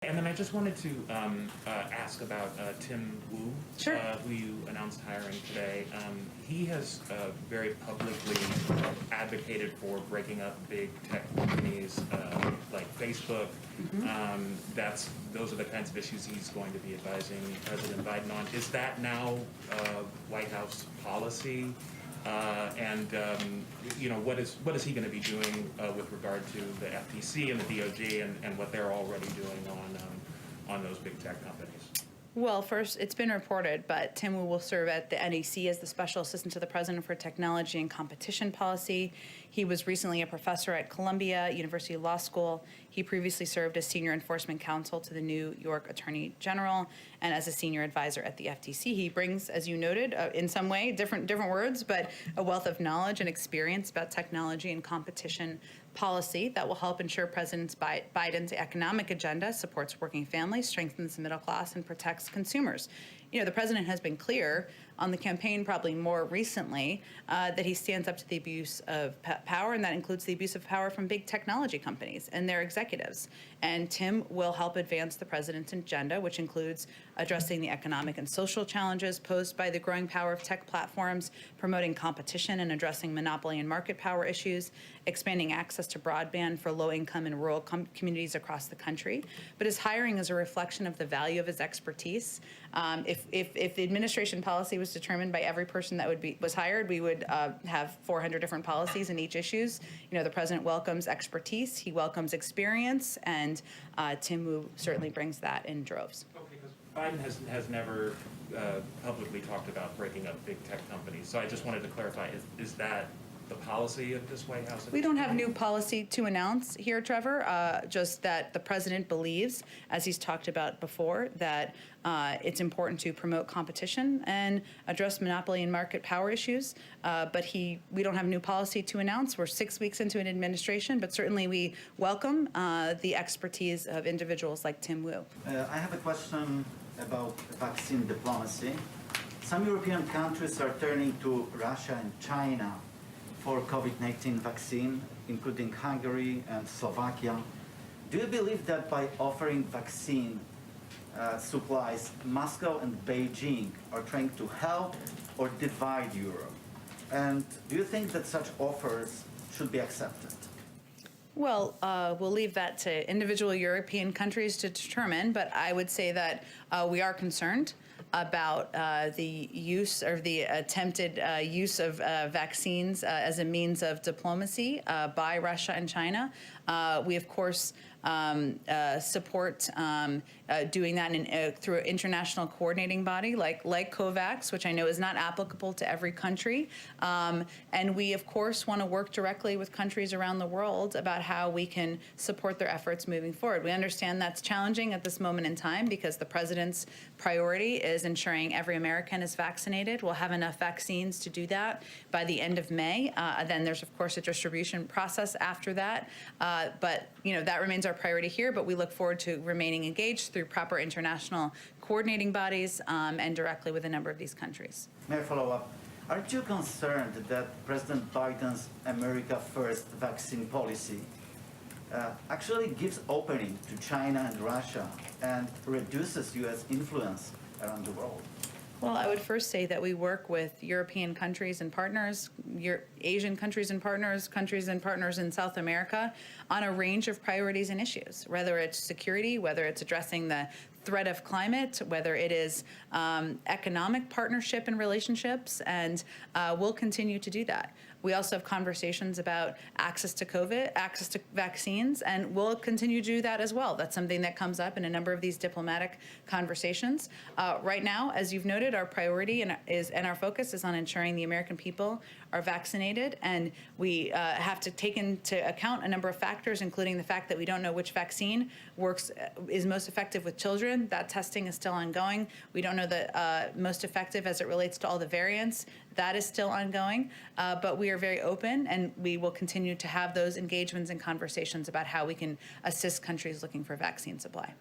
And then I just wanted to ask about Tim Wu, Sure. Who you announced hiring today. He has very publicly advocated for breaking up big tech companies like Facebook. Those are the kinds of issues he's going to be advising President Biden on. Is that now White House policy? What is he going to be doing with regard to the FTC and the DOJ and what they're already doing on those big tech companies? Well, first, it's been reported, but Tim Wu will serve at the NEC as the Special Assistant to the President for Technology and Competition Policy. He was recently a professor at Columbia University Law School. He previously served as Senior Enforcement Counsel to the New York Attorney General and as a Senior Advisor at the FTC. He brings, as you noted, in some way, different words, but a wealth of knowledge and experience about technology and competition policy that will help ensure President Biden's economic agenda supports working families, strengthens the middle class, and protects consumers. The president has been clear on the campaign, probably more recently, that he stands up to the abuse of power, and that includes the abuse of power from big technology companies and their executives. And Tim will help advance the president's agenda, which includes addressing the economic and social challenges posed by the growing power of tech platforms, promoting competition and addressing monopoly and market power issues, expanding access to broadband for low-income and rural communities across the country. But his hiring is a reflection of the value of his expertise. If the administration policy was determined by every person that was hired, we would have 400 different policies in each issues. The president welcomes expertise, he welcomes experience, and Tim Wu certainly brings that in droves. Okay, because Biden has never publicly talked about breaking up big tech companies. So I just wanted to clarify: is that the policy of this White House? We don't have new policy to announce here, Trevor, just that the president believes, as he's talked about before, that it's important to promote competition and address monopoly and market power issues. But we don't have new policy to announce. We're 6 weeks into an administration, but certainly we welcome the expertise of individuals like Tim Wu. I have a question about vaccine diplomacy. Some European countries are turning to Russia and China for COVID-19 vaccine, including Hungary and Slovakia. Do you believe that by offering vaccine supplies, Moscow and Beijing are trying to help or divide Europe? And do you think that such offers should be accepted? Well, we'll leave that to individual European countries to determine, but I would say that we are concerned about the use or the attempted use of vaccines as a means of diplomacy by Russia and China. We, of course, support doing that through an international coordinating body like COVAX, which I know is not applicable to every country. And we, of course, want to work directly with countries around the world about how we can support their efforts moving forward. We understand that's challenging at this moment in time because the president's priority is ensuring every American is vaccinated. We'll have enough vaccines to do that by the end of May. Then there's, of course, a distribution process after that. But that remains our priority here, but we look forward to remaining engaged through proper international coordinating bodies and directly with a number of these countries. May I follow up? Aren't you concerned that President Biden's America First vaccine policy actually gives opening to China and Russia and reduces U.S. influence around the world? Well, I would first say that we work with European countries and partners, Asian countries and partners in South America on a range of priorities and issues, whether it's security, whether it's addressing the threat of climate, whether it is economic partnership and relationships, and we'll continue to do that. We also have conversations about access to access to vaccines, and we'll continue to do that as well. That's something that comes up in a number of these diplomatic conversations. Right now, as you've noted, our priority and our focus is on ensuring the American people are vaccinated, and we have to take into account a number of factors, including the fact that we don't know which vaccine is most effective with children. That testing is still ongoing. We don't know the most effective as it relates to all the variants. That is still ongoing, but we are very open, and we will continue to have those engagements and conversations about how we can assist countries looking for vaccine supply.